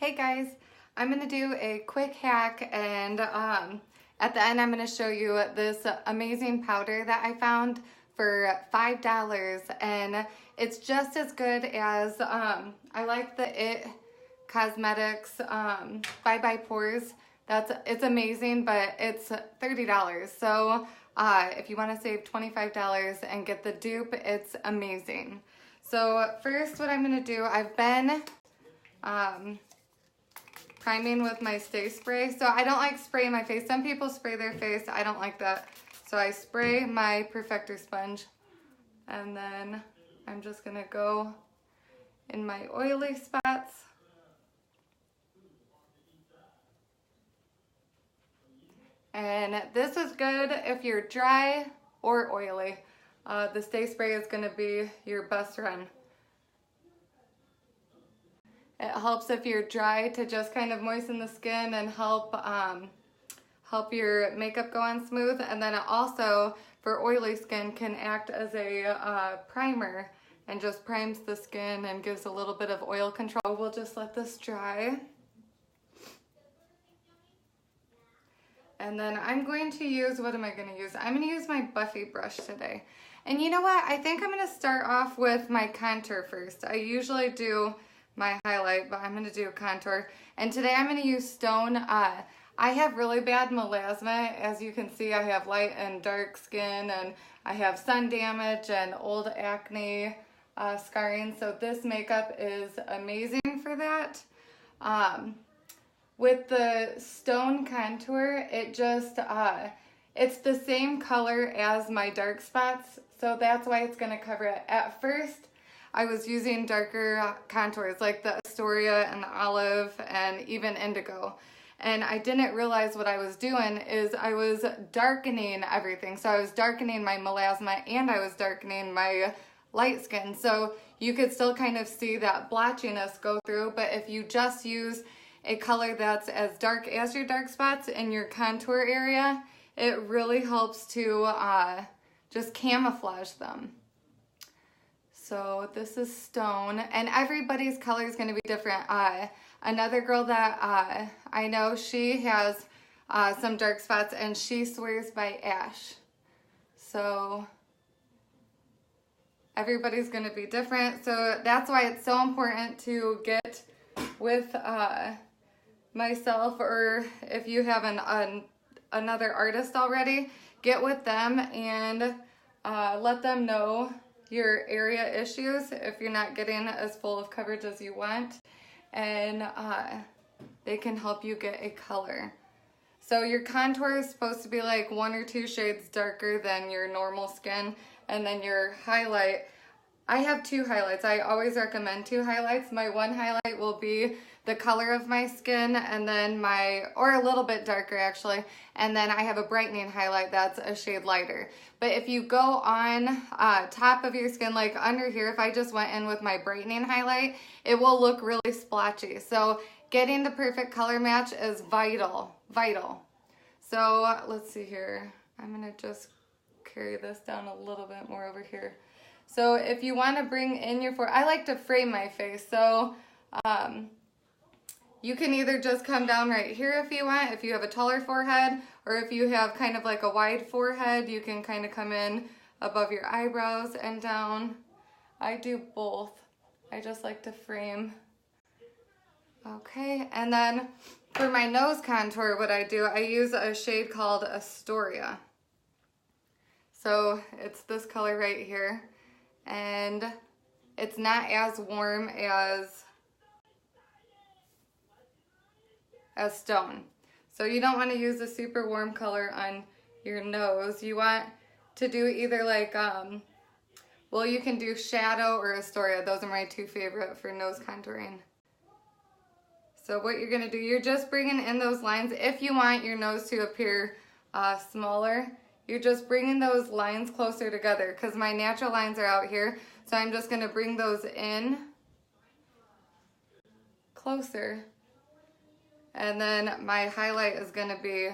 Hey guys, I'm going to do a quick hack and at the end I'm going to show you this amazing powder that I found for $5 and it's just as good as, I like the It Cosmetics Bye Bye Pores. It's amazing, but it's $30. So if you want to save $25 and get the dupe, it's amazing. So first what I'm going to do, I've been priming with my Stay Spray. So I don't like spraying my face. Some people spray their face. I don't like that. So I spray my Perfector sponge and then I'm just gonna go in my oily spots. And this is good if you're dry or oily. The Stay Spray is gonna be your best friend. It helps if you're dry to just kind of moisten the skin and help your makeup go on smooth. And then it also, for oily skin, can act as a primer and just primes the skin and gives a little bit of oil control. We'll just let this dry. And then I'm going to use, what am I going to use? I'm going to use my Buffy brush today. And you know what? I think I'm going to start off with my contour first. I usually do my highlight, but I'm going to do a contour. And today I'm going to use Stone. I have really bad melasma. As you can see, I have light and dark skin, and I have sun damage and old acne scarring. So this makeup is amazing for that. With the Stone contour, it just, it's the same color as my dark spots. So that's why it's going to cover it. At first, I was using darker contours like the Astoria and the Olive and even Indigo. And I didn't realize what I was doing is I was darkening everything. So I was darkening my melasma and I was darkening my light skin. So you could still kind of see that blotchiness go through. But if you just use a color that's as dark as your dark spots in your contour area, it really helps to just camouflage them. So this is Stone, and everybody's color is going to be different. Another girl that I know, she has some dark spots, and she swears by Ash. So everybody's going to be different. So that's why it's so important to get with myself, or if you have another artist already, get with them and let them know your area issues if you're not getting as full of coverage as you want, and they can help you get a color. So your contour is supposed to be like 1 or 2 shades darker than your normal skin, and then your highlight, I have 2 highlights. I always recommend 2 highlights. My one highlight will be the color of my skin, and then or a little bit darker actually, and then I have a brightening highlight that's a shade lighter. But if you go on top of your skin, like under here, if I just went in with my brightening highlight, it will look really splotchy. So getting the perfect color match is vital. So let's see here. I'm gonna just carry this down a little bit more over here. So if you want to bring in your I like to frame my face, so you can either just come down right here if you want, if you have a taller forehead, or if you have kind of like a wide forehead, you can kind of come in above your eyebrows and down. I do both. I just like to frame. Okay, and then for my nose contour, what I do, I use a shade called Astoria. So it's this color right here, and it's not as warm as Stone. So you don't want to use a super warm color on your nose. You want to do either like, well, you can do Shadow or Astoria. Those are my 2 favorite for nose contouring. So what you're going to do, you're just bringing in those lines. If you want your nose to appear smaller, you're just bringing those lines closer together, because my natural lines are out here. So I'm just going to bring those in closer. And then my highlight is going to be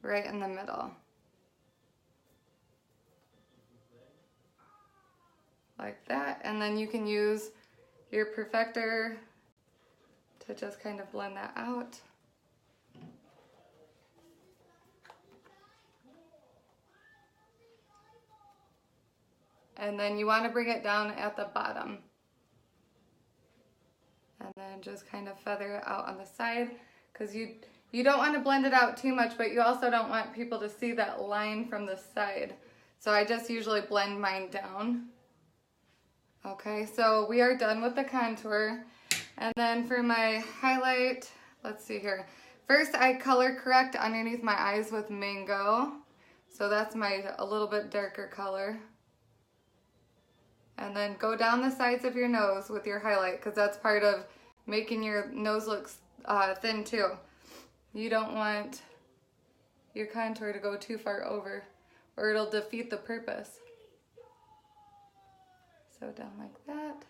right in the middle. Like that. And then you can use your Perfector to just kind of blend that out. And then you want to bring it down at the bottom. And then just kind of feather it out on the side, because you don't want to blend it out too much, but you also don't want people to see that line from the side. So I just usually blend mine down. Okay, so we are done with the contour. And then for my highlight, let's see here. First, I color correct underneath my eyes with Mango. So that's a little bit darker color. And then go down the sides of your nose with your highlight, because that's part of making your nose look thin too. You don't want your contour to go too far over, or it'll defeat the purpose. So down like that.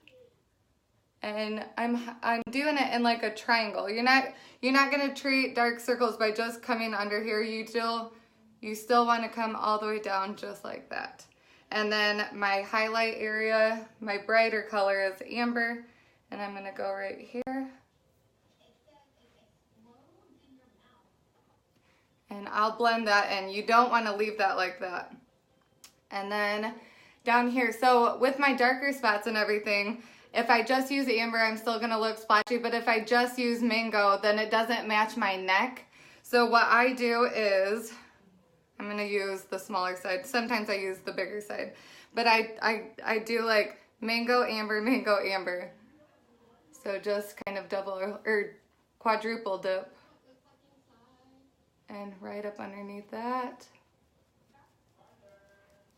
And I'm doing it in like a triangle. You're not gonna treat dark circles by just coming under here. You still want to come all the way down just like that. And then my highlight area, my brighter color is amber, and I'm gonna go right here. And I'll blend that in. You don't want to leave that like that. And then down here, so with my darker spots and everything, if I just use amber, I'm still gonna look splotchy, but if I just use Mango, then it doesn't match my neck. So what I do is, I'm gonna use the smaller side. Sometimes I use the bigger side, but I do like Mango, amber. So just kind of double or quadruple dip. And right up underneath that.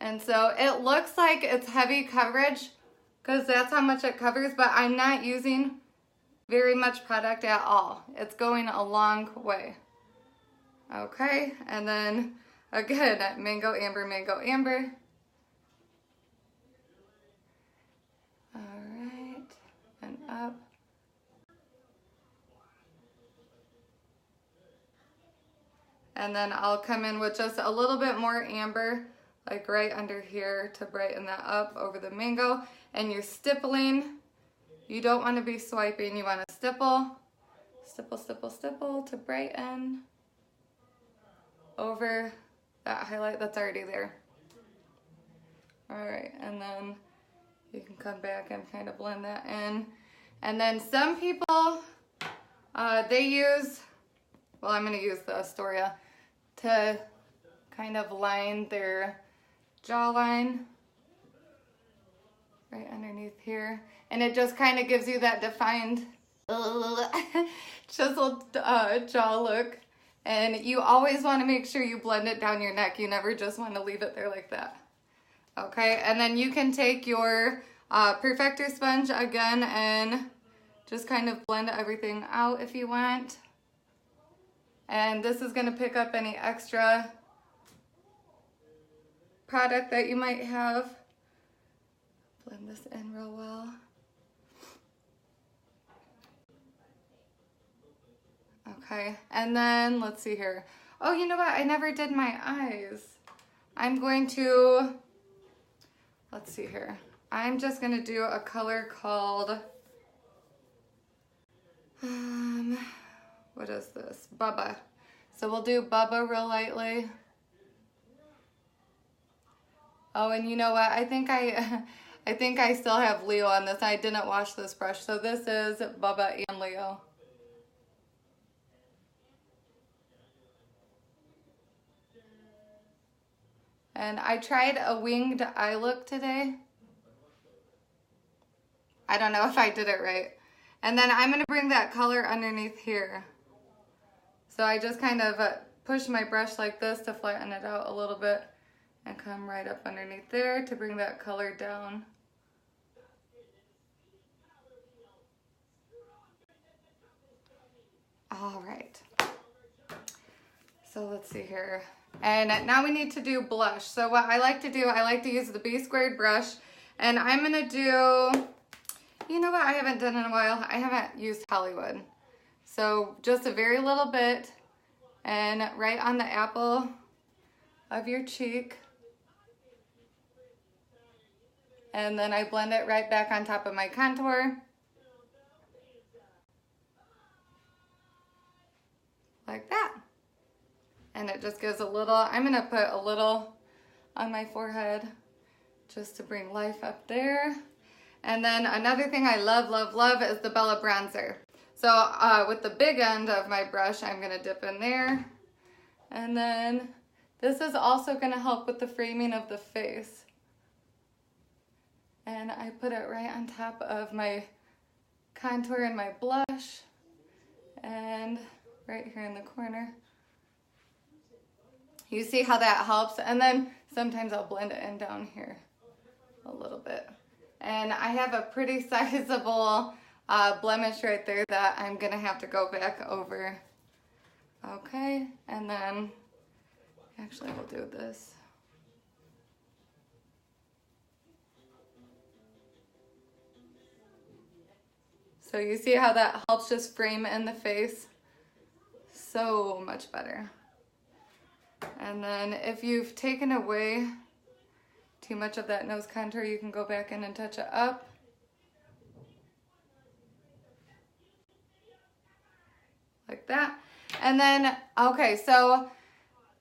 And so it looks like it's heavy coverage because that's how much it covers, but I'm not using very much product at all. It's going a long way. Okay, and then again, Mango, amber. All right, and up. And then I'll come in with just a little bit more amber, like right under here to brighten that up over the Mango. And you're stippling. You don't want to be swiping, you want to stipple. Stipple to brighten over that highlight that's already there. All right, and then you can come back and kind of blend that in. And then some people, they use, well, I'm going to use the Astoria to kind of line their jawline right underneath here. And it just kind of gives you that defined chiseled jaw look. And you always want to make sure you blend it down your neck. You never just want to leave it there like that. Okay, and then you can take your perfector sponge again and just kind of blend everything out if you want. And this is going to pick up any extra product that you might have. Blend this in real well. Okay, and then let's see here. Oh, you know what? I never did my eyes. I'm going to, let's see here. I'm just going to do a color called, what is this? Bubba. So we'll do Bubba real lightly. Oh, and you know what? I think I still have Leo on this. I didn't wash this brush. So this is Bubba and Leo. And I tried a winged eye look today. I don't know if I did it right. And then I'm going to bring that color underneath here. So I just kind of push my brush like this to flatten it out a little bit and come right up underneath there to bring that color down. All right. So let's see here. And now we need to do blush. So what I like to do, I like to use the B squared brush. And I'm going to do, you know what I haven't done in a while? I haven't used Hollywood. So just a very little bit, and right on the apple of your cheek. And then I blend it right back on top of my contour. like that. And it just gives a little, I'm gonna put a little on my forehead just to bring life up there. And then another thing I love, love, love is the Bella bronzer. So with the big end of my brush, I'm gonna dip in there. And then this is also gonna help with the framing of the face. And I put it right on top of my contour and my blush. And right here in the corner. You see how that helps? And then sometimes I'll blend it in down here a little bit. And I have a pretty sizable blemish right there that I'm gonna have to go back over. Okay, and then actually we'll do this. So you see how that helps just frame in the face so much better. And then if you've taken away too much of that nose contour, you can go back in and touch it up. Like that. And then, okay, so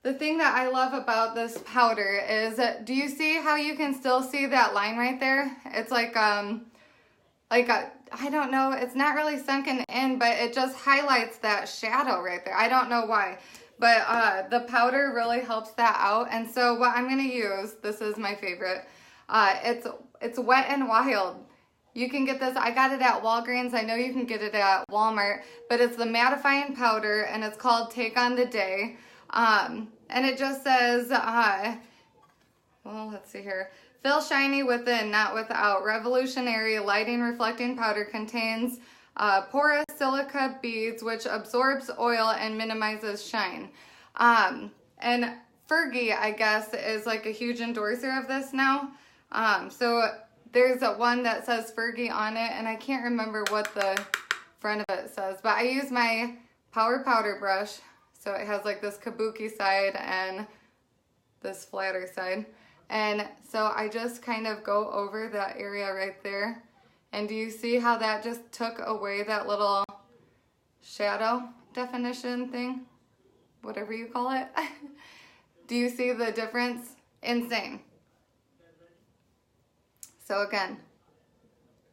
the thing that I love about this powder is, do you see how you can still see that line right there? It's like I don't know, it's not really sunken in, but it just highlights that shadow right there. I don't know why, but the powder really helps that out. And so what I'm gonna use, this is my favorite, it's Wet n Wild. You can get this, I got it at Walgreens, I know you can get it at Walmart, but it's the mattifying powder and it's called Take on the Day. And it just says, well, let's see here. Feel shiny within, not without. Revolutionary lighting reflecting powder contains porous silica beads which absorbs oil and minimizes shine. And Fergie, I guess, is like a huge endorser of this now. So there's one that says Fergie on it, and I can't remember what the front of it says, but I use my Power Powder brush. So it has like this kabuki side and this flatter side. And so I just kind of go over that area right there. And do you see how that just took away that little shadow definition thing? Whatever you call it. Do you see the difference? Insane. So again,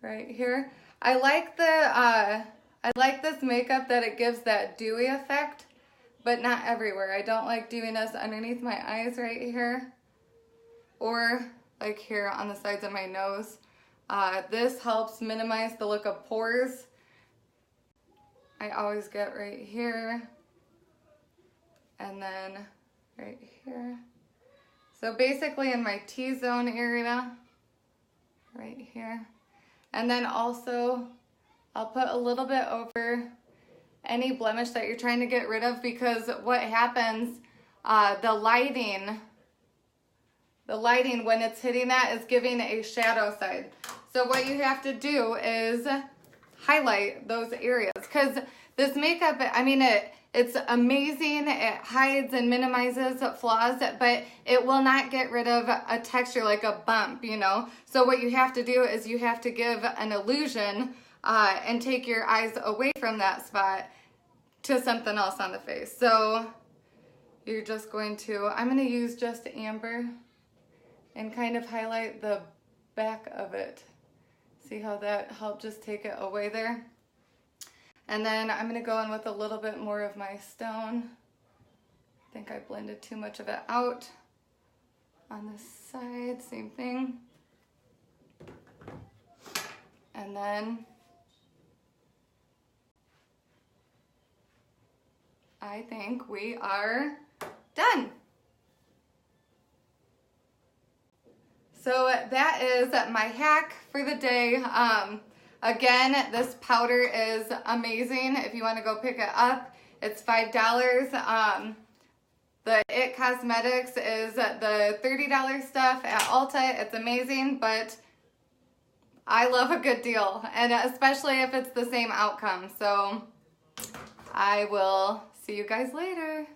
right here. I like this makeup that it gives that dewy effect, but not everywhere. I don't like dewiness underneath my eyes right here. Or like here on the sides of my nose. This helps minimize the look of pores. I always get right here. And then right here. So basically in my T-zone area, right here. And then also I'll put a little bit over any blemish that you're trying to get rid of, because what happens, the lighting when it's hitting that is giving a shadow side. So what you have to do is highlight those areas, because this makeup, I mean, it's amazing. It hides and minimizes flaws, but it will not get rid of a texture like a bump, you know? So what you have to do is you have to give an illusion and take your eyes away from that spot to something else on the face. So you're just going to, I'm gonna use just amber and kind of highlight the back of it. See how that helped just take it away there? And then I'm gonna go in with a little bit more of my stone. I think I blended too much of it out. On this side, same thing. And then I think we are done. So that is my hack for the day. Again, this powder is amazing. If you want to go pick it up, it's $5. The It Cosmetics is the $30 stuff at Ulta. It's amazing, but I love a good deal, and especially if it's the same outcome. So I will see you guys later.